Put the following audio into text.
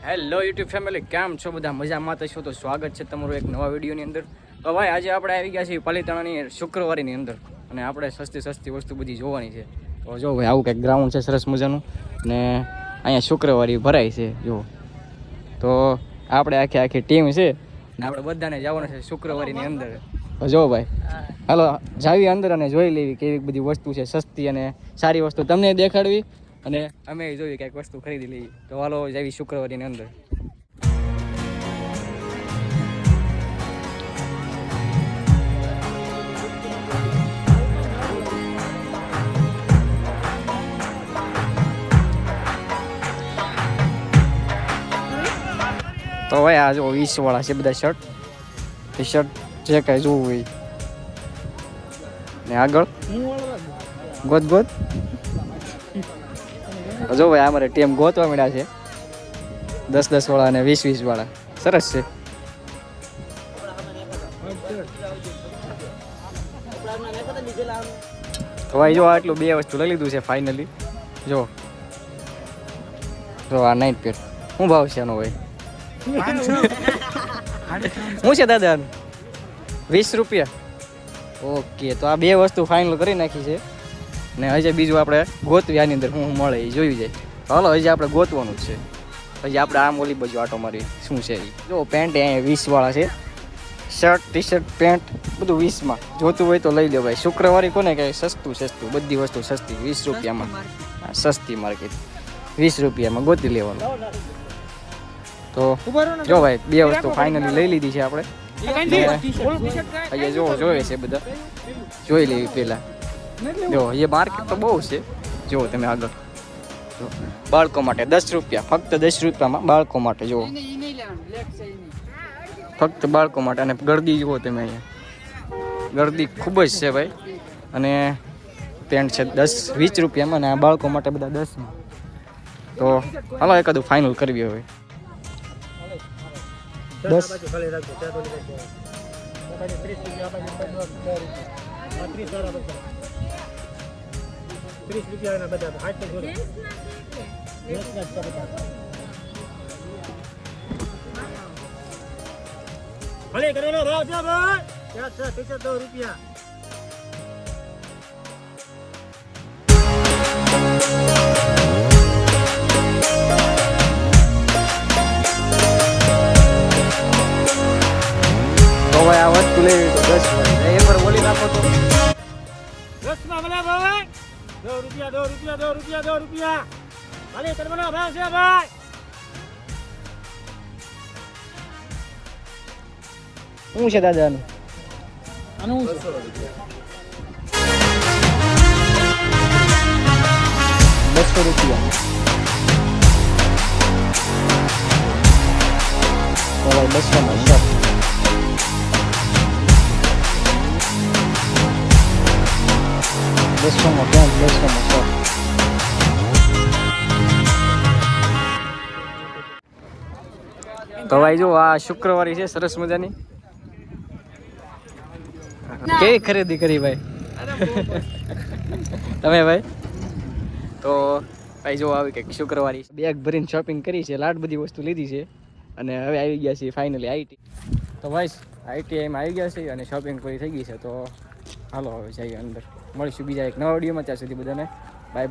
Hello YouTube family, કેમ છો બધા? મજામાં તો છો? તો સ્વાગત છે તમારું એક નવા વિડીયોની અંદર. તો ભાઈ આજે આપણે આવી ગયા છીએ પાલીતાણાની શુક્રવારીની અંદર અને આપણે સસ્તી વસ્તુ બધી જોવાની છે. તો જો ભાઈ આવું કંઈક ગ્રાઉન્ડ છે સરસ મજાનું ને અહીંયા શુક્રવારી ભરાય છે જો. તો આપણે આખી ટીમ છે ને આપણે બધાને જવાનું છે શુક્રવારીની અંદર. તો જો ભાઈ હાલો જાવી અંદર અને જોઈ લેવી કેવી બધી વસ્તુ છે સસ્તી અને સારી વસ્તુ તમને દેખાડવી અને અમે જોઈએ કંઈક વસ્તુ ખરીદી લઈએ. તો હાલો જાવી શુક્રવારીની અંદર. તો ભાઈ આ જો 20 વાળા છે બધા શર્ટ ટી શર્ટ જે કાંઈ જોવું હોય ને આગળ ગોત જો ભાઈ અમારે ટીમ ગોતવા મળ્યા છે 10 વાળા અને 20 વાળા સરસ છે. તો ભાઈ જો આટલું બે વસ્તુ લઈ લીધું છે ફાઇનલી. જો આ નાઇટ પેર શું ભાવ છે આનો ભાઈ? શું છે દાદા? 20 રૂપિયા. ઓકે, તો આ બે વસ્તુ ફાઇનલ કરી નાખી છે ને હજી બીજું આપણે ગોતવી આની અંદર શું મળે એ જોઈ જાય. હાલો હજી આપણે ગોતવાનું જ છે. હજી આપણે આમ ઓલી બાજુ આટો મારી શું છે એ જો. પેન્ટ અહીંયા 20 વાળા છે, શર્ટ ટી શર્ટ પેન્ટ બધું 20માં. જોતું હોય તો લઈ લો ભાઈ. શુક્રવારે કોને કહે સસ્તું બધી વસ્તુ સસ્તી 20 રૂપિયામાં. સસ્તી માર્કેટ 20 રૂપિયામાં ગોતી લેવાનું. તો જો ભાઈ બે વસ્તુ ફાઇનલી લઈ લીધી છે આપણે. અહીંયા જોવે છે બધા જોઈ લેવી પેલા. જો એ માર્કેટ તો બહુ છે. જો તમે આગળ બાળકો માટે 10 રૂપિયા, ફક્ત 10 રૂપિયામાં બાળકો માટે. જુઓ ફક્ત બાળકો માટે. અને ગરદી જુઓ તમે અહીંયા ગરદી ખૂબ જ છે ભાઈ. અને પેન્ટ છે 10-20 રૂપિયામાં અને આ બાળકો માટે બધા 10માં. તો હાલો એકાદું ફાઇનલ કરવી હવે. 10 રૂપિયા બધા ભલે કરેલો ભાવ છે ભાઈ. ક્યાં છે? 2 રૂપિયા. તો ભાઈ આ વસ્તુ લેવી તો 10 એ પર બોલી નાખો તો 10 માં ભલે ભાઈ. 2 રૂપિયા. ભલે કરેલો ભાવ છે ભાઈ. શું છે દાદા આનું? 200 રૂપિયા. તો 200 માં શર્ટ. તો ભાઈ જો આ શુક્રવારી છે સરસ મજાની. કેવી ખરીદી કરી ભાઈ તમે ભાઈ? તો ભાઈ જો આવી કંઈક શુક્રવારી બેગ ભરીને શોપિંગ કરી છે, લાટ બધી વસ્તુ લીધી છે અને હવે આવી ગયા છે ફાઇનલી આઈટી. તો ભાઈ આઈટીઆઈમાં આવી ગયા છે અને શોપિંગ પૂરી થઈ ગઈ છે. તો હાલો હવે જઈએ અંદર. મળીશું બીજા એક નવા વિડીયોમાં. ત્યાં સુધી બધાને બાય બાય.